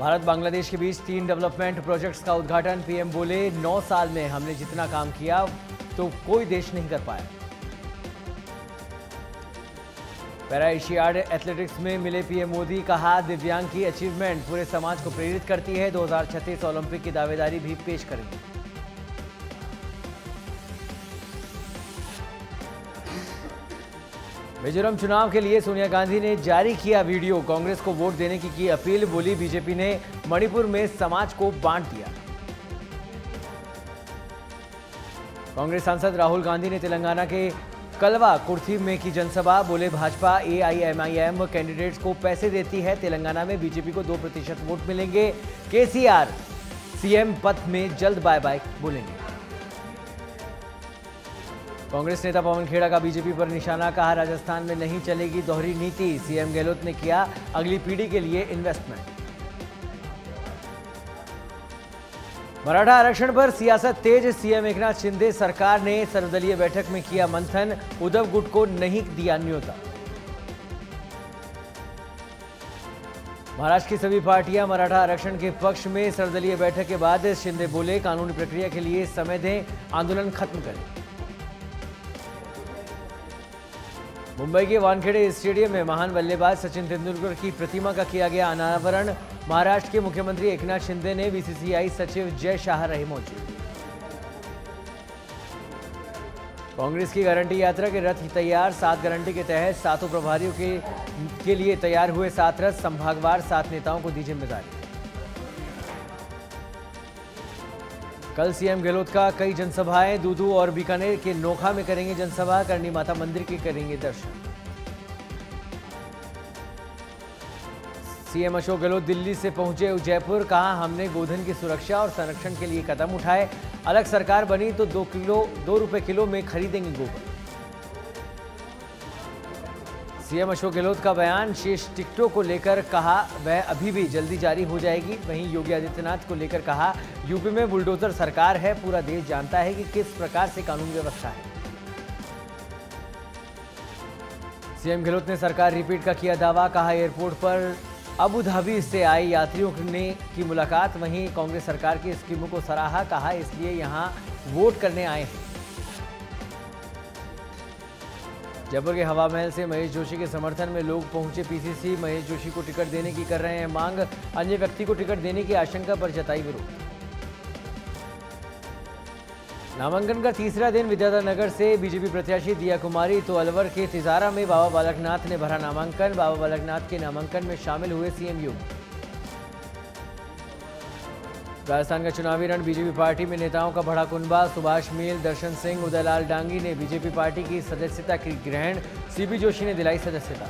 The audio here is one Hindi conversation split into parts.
भारत बांग्लादेश के बीच 3 डेवलपमेंट प्रोजेक्ट्स का उद्घाटन। पीएम बोले 9 साल में हमने जितना काम किया तो कोई देश नहीं कर पाया। पैरा एशियाड एथलेटिक्स में मिले पीएम मोदी, कहा दिव्यांग की अचीवमेंट पूरे समाज को प्रेरित करती है। 2036 ओलंपिक की दावेदारी भी पेश करेंगे। मिजोरम चुनाव के लिए सोनिया गांधी ने जारी किया वीडियो, कांग्रेस को वोट देने की अपील। बोली बीजेपी ने मणिपुर में समाज को बांट दिया। कांग्रेस सांसद राहुल गांधी ने तेलंगाना के कलवा कुर्थी में की जनसभा। बोले भाजपा एआईएमआईएम कैंडिडेट्स को पैसे देती है। तेलंगाना में बीजेपी को 2% वोट मिलेंगे। केसीआर सीएम पद में जल्द बाय बाय बोलेंगे। कांग्रेस नेता पवन खेड़ा का बीजेपी पर निशाना, कहा राजस्थान में नहीं चलेगी दोहरी नीति। सीएम गहलोत ने किया अगली पीढ़ी के लिए इन्वेस्टमेंट। मराठा आरक्षण पर सियासत तेज। सीएम एकनाथ शिंदे सरकार ने सर्वदलीय बैठक में किया मंथन। उद्धव गुट को नहीं दिया न्योता। महाराष्ट्र की सभी पार्टियां मराठा आरक्षण के पक्ष में। सर्वदलीय बैठक के बाद शिंदे बोले कानूनी प्रक्रिया के लिए समय दें, आंदोलन खत्म करें। मुंबई के वानखेड़े स्टेडियम में महान बल्लेबाज सचिन तेंदुलकर की प्रतिमा का किया गया अनावरण। महाराष्ट्र के मुख्यमंत्री एकनाथ शिंदे ने बीसीसीआई सचिव जय शाह रहे मौजूद। कांग्रेस की गारंटी यात्रा के रथ तैयार। 7 गारंटी के तहत 7 प्रभारियों के लिए तैयार हुए 7 रथ। संभागवार 7 नेताओं को दी जिम्मेदारी। कल सीएम गहलोत का कई जनसभाएं। दूदू और बीकानेर के नोखा में करेंगे जनसभा। करनी माता मंदिर के करेंगे दर्शन। सीएम अशोक गहलोत दिल्ली से पहुंचे जयपुर, कहा हमने गोधन की सुरक्षा और संरक्षण के लिए कदम उठाए। अलग सरकार बनी तो 2 रुपए किलो में खरीदेंगे गोबर। सीएम अशोक गहलोत का बयान, शेष टिकटों को लेकर कहा वह अभी भी जल्दी जारी हो जाएगी। वहीं योगी आदित्यनाथ को लेकर कहा यूपी में बुलडोजर सरकार है, पूरा देश जानता है कि किस प्रकार से कानून व्यवस्था है। सीएम गहलोत ने सरकार रिपीट का किया दावा, कहा एयरपोर्ट पर अबू धाबी से आए यात्रियों ने की मुलाकात। वहीं कांग्रेस सरकार की स्कीमों को सराहा, कहा इसलिए यहां वोट करने आए हैं। जयपुर के हवा महल से महेश जोशी के समर्थन में लोग पहुंचे पीसीसी। महेश जोशी को टिकट देने की कर रहे हैं मांग। अन्य व्यक्ति को टिकट देने की आशंका पर जताई विरोध। नामांकन का तीसरा दिन विद्याधर नगर से बीजेपी प्रत्याशी दिया कुमारी तो अलवर के तिजारा में बाबा बालकनाथ ने भरा नामांकन। बाबा बालकनाथ के नामांकन में शामिल हुए सीएम योगी। राजस्थान का चुनावी रण, बीजेपी पार्टी में नेताओं का बढ़ा कुनबा। सुभाष मील, दर्शन सिंह, उदयलाल डांगी ने बीजेपी पार्टी की सदस्यता की ग्रहण। सीपी जोशी ने दिलाई सदस्यता।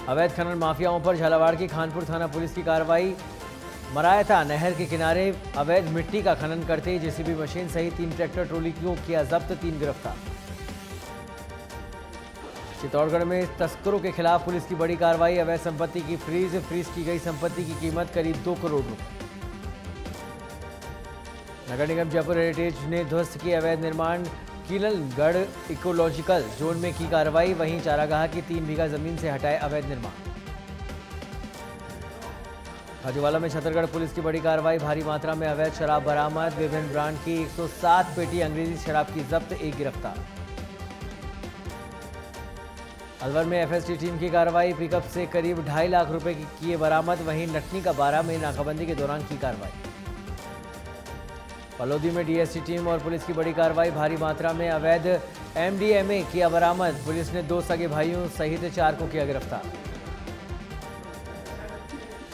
अवैध खनन माफियाओं पर झालावाड़ की खानपुर थाना पुलिस की कार्रवाई। मरायता नहर के किनारे अवैध मिट्टी का खनन करते जेसीबी मशीन सहित 3 ट्रैक्टर ट्रॉली को किया जब्त, 3 गिरफ्तार। चित्तौड़गढ़ में तस्करों के खिलाफ पुलिस की बड़ी कार्रवाई। अवैध संपत्ति की फ्रीज की गई संपत्ति की कीमत करीब 2 करोड़ रुपए। नगर निगम जयपुर हेरिटेज ने ध्वस्त किए अवैध निर्माण। कीलनगढ़ इकोलॉजिकल जोन में की कार्रवाई। वहीं चारागाह की 3 बीघा जमीन से हटाए अवैध निर्माण। खाजूवाला में छतरगढ़ पुलिस की बड़ी कार्रवाई। भारी मात्रा में अवैध शराब बरामद। विभिन्न ब्रांड की 107 पेटी अंग्रेजी शराब की जब्त, 1 गिरफ्तार। अलवर में एफएसटी टीम की कार्रवाई। पिकअप से करीब 2.5 लाख रुपए की किए बरामद। वहीं नटनी का 12 में नाकाबंदी के दौरान की कार्रवाई। फलोदी में डीएसटी टीम और पुलिस की बड़ी कार्रवाई। भारी मात्रा में अवैध एमडीएमए किया बरामद। पुलिस ने 2 सगे भाइयों सहित 4 को किया गिरफ्तार।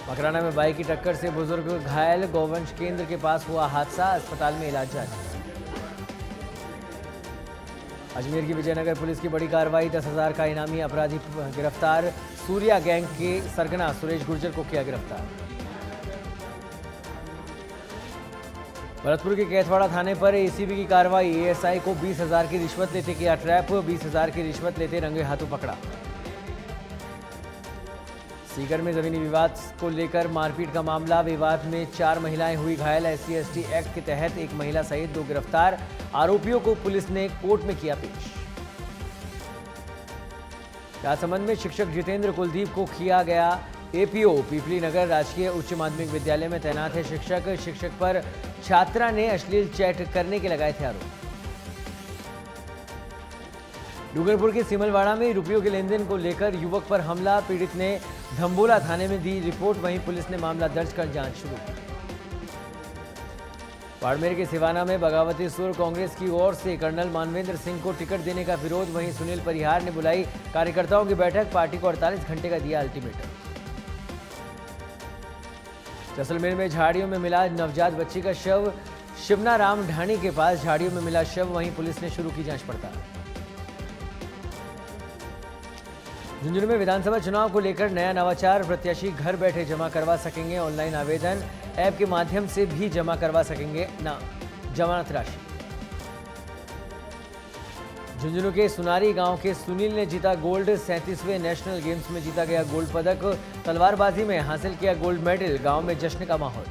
मकराना में बाइक की टक्कर से बुजुर्ग घायल। गौवंश केंद्र के पास हुआ हादसा, अस्पताल में इलाज जारी। अजमेर की विजयनगर पुलिस की बड़ी कार्रवाई। 10,000 का इनामी अपराधी गिरफ्तार। सूर्या गैंग के सरगना सुरेश गुर्जर को किया गिरफ्तार। भरतपुर के कैथवाड़ा थाने पर एसीबी की कार्रवाई। एएसआई को 20,000 की रिश्वत लेते किया ट्रैप। 20,000 की रिश्वत लेते रंगे हाथों पकड़ा। सीकर में जमीनी विवाद को लेकर मारपीट का मामला। विवाद में 4 महिलाएं हुई घायल। SC/ST एक्ट के तहत 1 महिला सहित 2 गिरफ्तार। आरोपियों को पुलिस ने कोर्ट में किया पेश। राजसमंद में शिक्षक जितेंद्र कुलदीप को किया गया एपीओ पीपली नगर राजकीय उच्च माध्यमिक विद्यालय में तैनात है शिक्षक पर छात्रा ने अश्लील चैट करने के लगाए थे आरोप। डूंगरपुर के सिमलवाड़ा में रुपयों के लेनदेन को लेकर युवक पर हमला, पीड़ित ने धम्बोला थाने में दी रिपोर्ट, वहीं पुलिस ने मामला दर्ज कर जांच शुरू की। बाड़मेर के सिवाना में बगावती सुर कांग्रेस की ओर से कर्नल मानवेंद्र सिंह को टिकट देने का विरोध, वहीं सुनील परिहार ने बुलाई कार्यकर्ताओं की बैठक, पार्टी को 48 घंटे का दिया अल्टीमेटम। जैसलमेर में झाड़ियों में मिला नवजात बच्ची का शव, शिवनाराम ढाणी के पास झाड़ियों में मिला शव, वहीं पुलिस ने शुरू की जांच पड़ताल। झुंझुनू में विधानसभा चुनाव को लेकर नया नवाचार, प्रत्याशी घर बैठे जमा करवा सकेंगे ऑनलाइन आवेदन, ऐप के माध्यम से भी जमा करवा सकेंगे जमानत राशि। झुंझुनू के सुनारी गांव के सुनील ने जीता गोल्ड, 37वें नेशनल गेम्स में जीता गया गोल्ड पदक, तलवारबाजी में हासिल किया गोल्ड मेडल, गांव में जश्न का माहौल।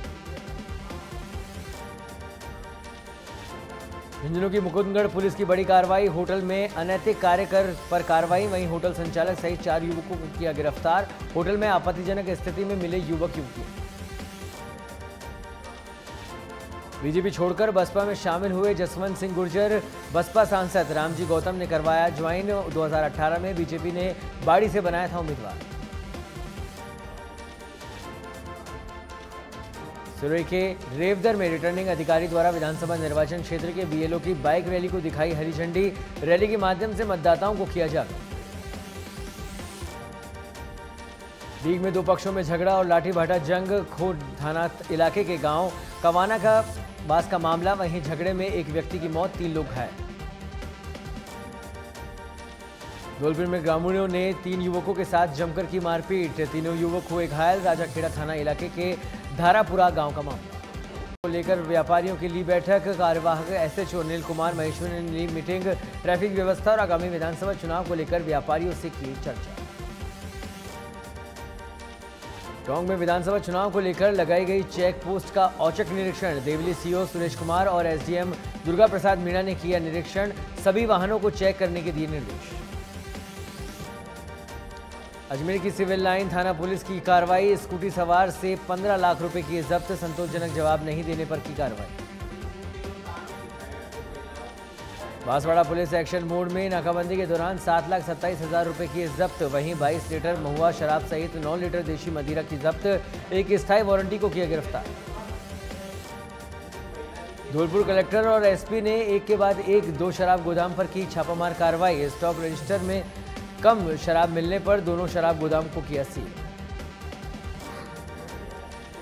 झुंझुनू की मुकुंदगढ़ पुलिस की बड़ी कार्रवाई, होटल में अनैतिक कार्य पर कार्रवाई, वहीं होटल संचालक सहित 4 युवकों को किया गिरफ्तार, होटल में आपत्तिजनक स्थिति में मिले युवक युवतियां। बीजेपी छोड़कर बसपा में शामिल हुए जसवंत सिंह गुर्जर, बसपा सांसद रामजी गौतम ने करवाया ज्वाइन, 2018 में बीजेपी ने बाड़ी से बनाया था उम्मीदवार। सुरई के रेवदर में रिटर्निंग अधिकारी द्वारा विधानसभा निर्वाचन क्षेत्र के बीएलओ की बाइक रैली को दिखाई हरी झंडी, रैली के माध्यम से मतदाताओं को किया जागरूक। दीग में 2 पक्षों में झगड़ा और लाठी भाटा जंग, खोड थाना इलाके के गांव कवाना का बास का मामला, वहीं झगड़े में एक व्यक्ति की मौत, 3 लोग घायल। धौलपुर में ग्रामीणों ने 3 युवकों के साथ जमकर की मारपीट, तीनों युवक हुए घायल, राजाखेड़ा थाना इलाके के धारापुरा गांव का मामला को लेकर व्यापारियों की ली बैठक, कार्यवाहक एसएचओ अनिल कुमार महेश्वरी ने ली मीटिंग, ट्रैफिक व्यवस्था और आगामी विधानसभा चुनाव को लेकर व्यापारियों से की चर्चा। टोंक में विधानसभा चुनाव को लेकर लगाई गई चेक पोस्ट का औचक निरीक्षण, देवली सीओ सुरेश कुमार और एसडीएम दुर्गा प्रसाद मीणा ने किया निरीक्षण, सभी वाहनों को चेक करने के दिए निर्देश। अजमेर की सिविल लाइन थाना पुलिस की कार्रवाई, स्कूटी सवार से 15 लाख रुपए की जब्त, संतोषजनक जवाब नहीं देने पर की कार्रवाई। बांसवाड़ा पुलिस एक्शन मोड में, नाकाबंदी के दौरान 7,27,000 रुपए की जब्त, वहीं 22 लीटर महुआ शराब सहित 9 लीटर देशी मदिरा की जब्त, एक स्थायी वारंटी को किया गिरफ्तार। धौलपुर कलेक्टर और एसपी ने एक के बाद एक 2 शराब गोदाम पर की छापामार कार्रवाई, स्टॉक रजिस्टर में कम शराब मिलने पर दोनों शराब गोदाम को किया सील।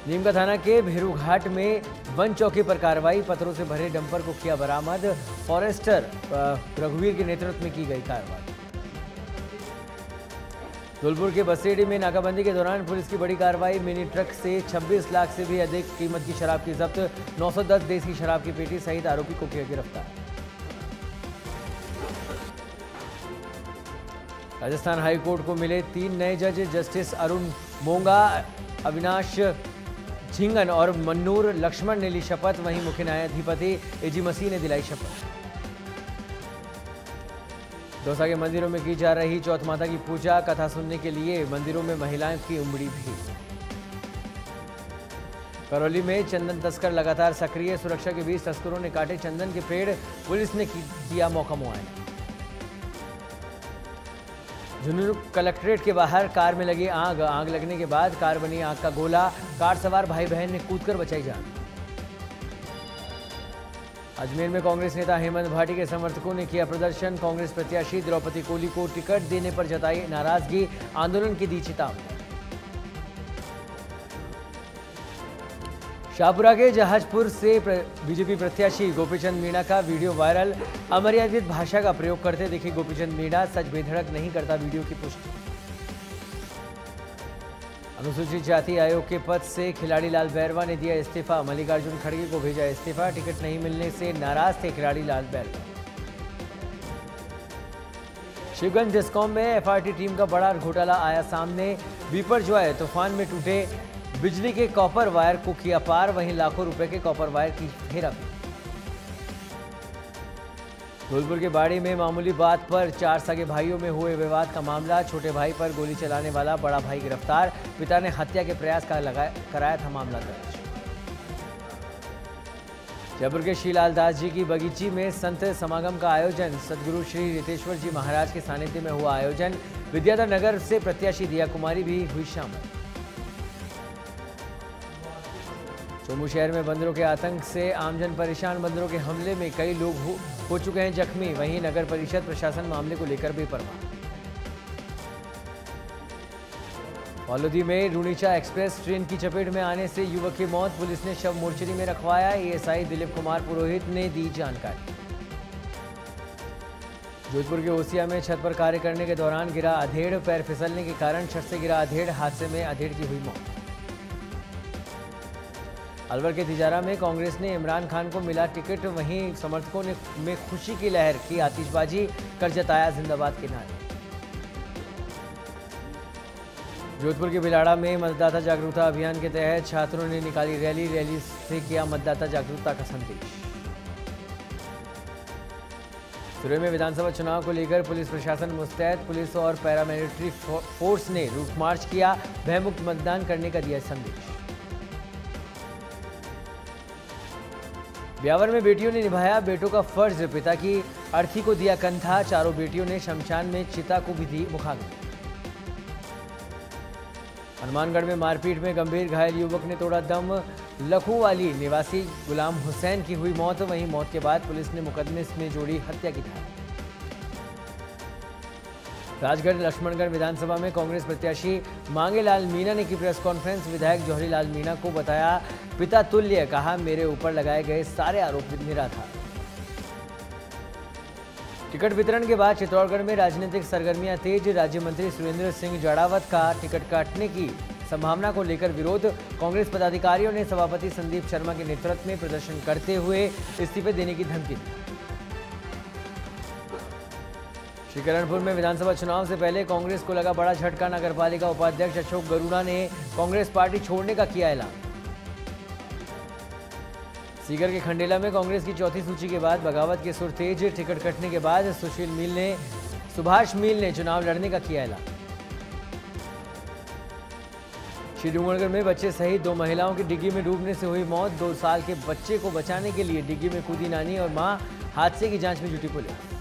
नीमका थाना के भेरूघाट में वन चौकी पर कार्रवाई, पत्थरों से भरे डंपर को किया बरामद, फॉरेस्टर रघुवीर के नेतृत्व में की गई कार्रवाई। धौलपुर के बसेड़ी में नाकाबंदी के दौरान पुलिस की बड़ी कार्रवाई, मिनी ट्रक से 26 लाख से भी अधिक कीमत की शराब की जब्त, 910 देसी शराब की पेटी सहित आरोपी को किया गिरफ्तार। राजस्थान हाईकोर्ट को मिले 3 नए जज, जस्टिस अरुण मोंगा, अविनाश झिंगन और मन्नूर लक्ष्मण ने ली शपथ, वहीं मुख्य न्यायाधिपति एजी मसीह ने दिलाई शपथ। दौसा के मंदिरों में की जा रही चौथ माता की पूजा, कथा सुनने के लिए मंदिरों में महिलाओं की उमड़ी भीड़। करौली में चंदन तस्कर लगातार सक्रिय, सुरक्षा के बीच तस्करों ने काटे चंदन के पेड़, पुलिस ने किया मौका मुआयना। झुंझुनू कलेक्ट्रेट के बाहर कार में लगी आग लगने के बाद कार बनी आग का गोला, कार सवार भाई बहन ने कूदकर बचाई जान। अजमेर में कांग्रेस नेता हेमंत भाटी के समर्थकों ने किया प्रदर्शन, कांग्रेस प्रत्याशी द्रौपदी कोली को टिकट देने पर जताई नाराजगी, आंदोलन की दी चेतावनी। शाहपुरा के जहाजपुर से बीजेपी प्रत्याशी गोपीचंद मीणा का वीडियो वायरल, अमर्यादित भाषा का प्रयोग करते दिखे गोपीचंद मीणा, सच बेधड़क नहीं करता वीडियो की पुष्टि। अनुसूचित जाति आयोग के पद से खिलाड़ी लाल बैरवा ने दिया इस्तीफा, मल्लिकार्जुन खड़गे को भेजा इस्तीफा, टिकट नहीं मिलने से नाराज थे खिलाड़ी लाल बैरवा। शिवगंज डिस्कॉम में एफआरटी टीम का बड़ा घोटाला आया सामने, बिपरजॉय तूफान में टूटे बिजली के कॉपर वायर को किया पार, वहीं लाखों रुपए के कॉपर वायर की हेराफेरी। धौलपुर के बाड़ी में मामूली बात पर 4 सगे भाइयों में हुए विवाद का मामला। छोटे भाई पर गोली चलाने वाला बड़ा भाई गिरफ्तार। पिता ने हत्या के प्रयास का कराया था मामला दर्ज। जयपुर के श्रीलाल दास जी की बगीची में संत समागम का आयोजन। सदगुरु श्री रितेश्वर जी महाराज के सानिध्य में हुआ आयोजन। विद्याधर नगर से प्रत्याशी दिया कुमारी भी हुई शामिल। चोमू शहर में बंदरों के आतंक से आमजन परेशान। बंदरों के हमले में कई लोग हो चुके हैं जख्मी। वहीं नगर परिषद प्रशासन मामले को लेकर बेपरवाह। फॉलोदी में रूनीचा एक्सप्रेस ट्रेन की चपेट में आने से युवक की मौत। पुलिस ने शव मोर्चरी में रखवाया। एएसआई दिलीप कुमार पुरोहित ने दी जानकारी। जोधपुर के ओसिया में छत पर कार्य करने के दौरान गिरा अधेड़। पैर फिसलने के कारण छत से गिरा अधेड़। हादसे में अधेड़ की हुई मौत। अलवर के तिजारा में कांग्रेस ने इमरान खान को मिला टिकट। वहीं समर्थकों ने में खुशी की लहर की आतिशबाजी कर जताया जिंदाबाद के नारे। जोधपुर के बिलाड़ा में मतदाता जागरूकता अभियान के तहत छात्रों ने निकाली रैली। रैली से किया मतदाता जागरूकता का संदेश। सुरई में विधानसभा चुनाव को लेकर पुलिस प्रशासन मुस्तैद। पुलिस और पैरामिलिट्री फोर्स ने रूट मार्च किया। भयमुक्त मतदान करने का दिया संदेश। ब्यावर में बेटियों ने निभाया बेटों का फर्ज। पिता की अर्थी को दिया कंधा। चारों बेटियों ने शमशान में चिता को भी दी मुखाग्नि। हनुमानगढ़ में मारपीट में गंभीर घायल युवक ने तोड़ा दम। लखूवाली निवासी गुलाम हुसैन की हुई मौत। वहीं मौत के बाद पुलिस ने मुकदमे में जोड़ी हत्या की धारा। राजगढ़ लक्ष्मणगढ़ विधानसभा में कांग्रेस प्रत्याशी मांगेलाल मीणा ने की प्रेस कॉन्फ्रेंस। विधायक जौहरीलाल मीणा को बताया पिता तुल्य। कहा मेरे ऊपर लगाए गए सारे आरोप निराधार। टिकट वितरण के बाद चित्तौड़गढ़ में राजनीतिक सरगर्मियां तेज। राज्य मंत्री सुरेंद्र सिंह जाड़ावत का टिकट काटने की संभावना को लेकर विरोध। कांग्रेस पदाधिकारियों ने सभापति संदीप शर्मा के नेतृत्व में प्रदर्शन करते हुए इस्तीफे देने की धमकी दी। श्रीकरणपुर में विधानसभा चुनाव से पहले कांग्रेस को लगा बड़ा झटका। नगरपालिका उपाध्यक्ष अशोक गरुड़ा ने कांग्रेस पार्टी छोड़ने का किया ऐलान। सीकर के खंडेला में कांग्रेस की चौथी सूची के बाद बगावत के सुर तेज। टिकट कटने के बाद सुभाष मील ने चुनाव लड़ने का किया ऐलान। श्रीडूंगरगढ़ में बच्चे सहित 2 महिलाओं की डिग्गी में डूबने से हुई मौत। 2 साल के बच्चे को बचाने के लिए डिग्गी में कूदी नानी और मां। हादसे की जांच में जुटी पुलिस।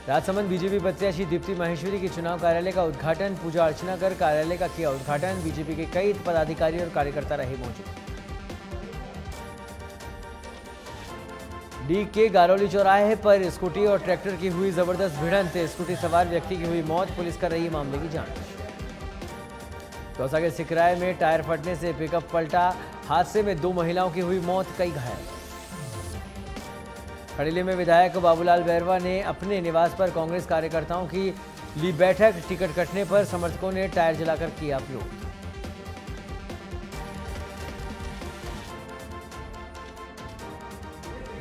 राजसमंद बीजेपी प्रत्याशी दीप्ति माहेश्वरी के चुनाव कार्यालय का उद्घाटन। पूजा अर्चना कर कार्यालय का किया उद्घाटन। बीजेपी के कई पदाधिकारी और कार्यकर्ता रहे मौजूद। डी के गारौली चौराहे पर स्कूटी और ट्रैक्टर की हुई जबरदस्त भिड़ंत। स्कूटी सवार व्यक्ति की हुई मौत। पुलिस कर रही मामले की जांच। दौसा के सिकराय में टायर फटने से पिकअप पलटा। हादसे में 2 महिलाओं की हुई मौत, कई घायल। खड़ेली में विधायक बाबूलाल बैरवा ने अपने निवास पर कांग्रेस कार्यकर्ताओं की ली बैठक। टिकट कटने पर समर्थकों ने टायर जलाकर किया विरोध।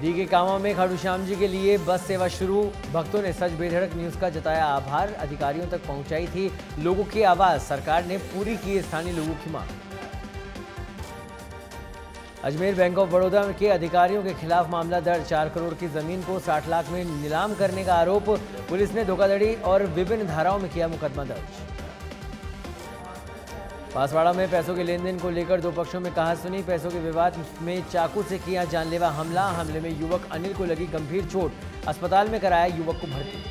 डी के कामा में खाटू श्याम जी के लिए बस सेवा शुरू। भक्तों ने सच बेधड़क न्यूज का जताया आभार। अधिकारियों तक पहुंचाई थी लोगों की आवाज। सरकार ने पूरी की स्थानीय लोगों की मांग। अजमेर बैंक ऑफ बड़ौदा के अधिकारियों के खिलाफ मामला दर्ज। 4 करोड़ की जमीन को 60 लाख में नीलाम करने का आरोप। पुलिस ने धोखाधड़ी और विभिन्न धाराओं में किया मुकदमा दर्ज। बांसवाड़ा में पैसों के लेन देन को लेकर 2 पक्षों में कहासुनी। पैसों के विवाद में चाकू से किया जानलेवा हमला। हमले में युवक अनिल को लगी गंभीर चोट। अस्पताल में कराया युवक को भर्ती।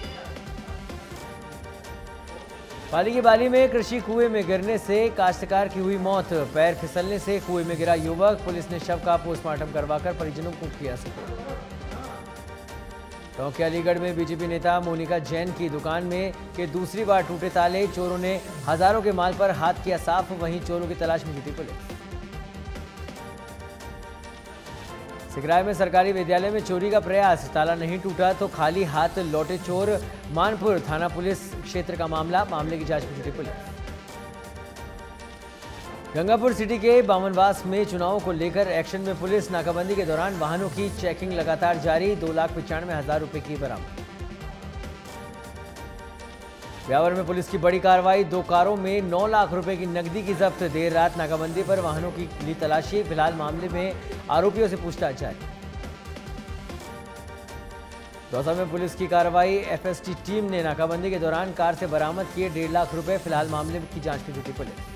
पाली की बाली में कृषि कुएं में गिरने से काश्तकार की हुई मौत। पैर फिसलने से कुएं में गिरा युवक। पुलिस ने शव का पोस्टमार्टम करवाकर परिजनों को किया सुपुर्द। टोंक अलीगढ़ में बीजेपी नेता मोनिका जैन की दुकान में के दूसरी बार टूटे ताले। चोरों ने हजारों के माल पर हाथ किया साफ। वहीं चोरों की तलाश में जुटी पुलिस। सिकराय में सरकारी विद्यालय में चोरी का प्रयास। ताला नहीं टूटा तो खाली हाथ लौटे चोर। मानपुर थाना पुलिस क्षेत्र का मामला। मामले की जांच में जुटी पुलिस। गंगापुर सिटी के बामनवास में चुनाव को लेकर एक्शन में पुलिस। नाकाबंदी के दौरान वाहनों की चेकिंग लगातार जारी। 2,95,000 रुपए की बरामद। ब्यावर में पुलिस की बड़ी कार्रवाई। 2 कारों में 9 लाख रुपए की नकदी की जब्त। देर रात नाकाबंदी पर वाहनों की ली तलाशी। फिलहाल मामले में आरोपियों से पूछताछ जारी। दौसा में पुलिस की कार्रवाई। एफएसटी टीम ने नाकाबंदी के दौरान कार से बरामद किए 1.5 लाख रुपए। फिलहाल मामले की जांच में जुटी पुलिस।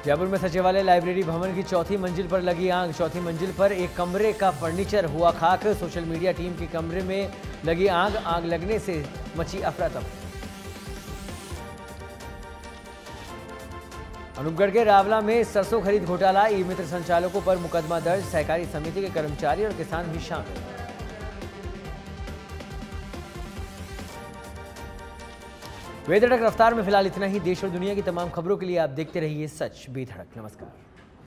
जयपुर में सचिवालय लाइब्रेरी भवन की चौथी मंजिल पर लगी आग। चौथी मंजिल पर एक कमरे का फर्नीचर हुआ खाक। सोशल मीडिया टीम के कमरे में लगी आग। आग लगने से मची अफरा तफरी। अनूपगढ़ के रावला में सरसों खरीद घोटाला। ई मित्र संचालकों पर मुकदमा दर्ज। सहकारी समिति के कर्मचारी और किसान भी शामिल। बेधड़क रफ्तार में फिलहाल इतना ही। देश और दुनिया की तमाम खबरों के लिए आप देखते रहिए सच बेधड़क। नमस्कार।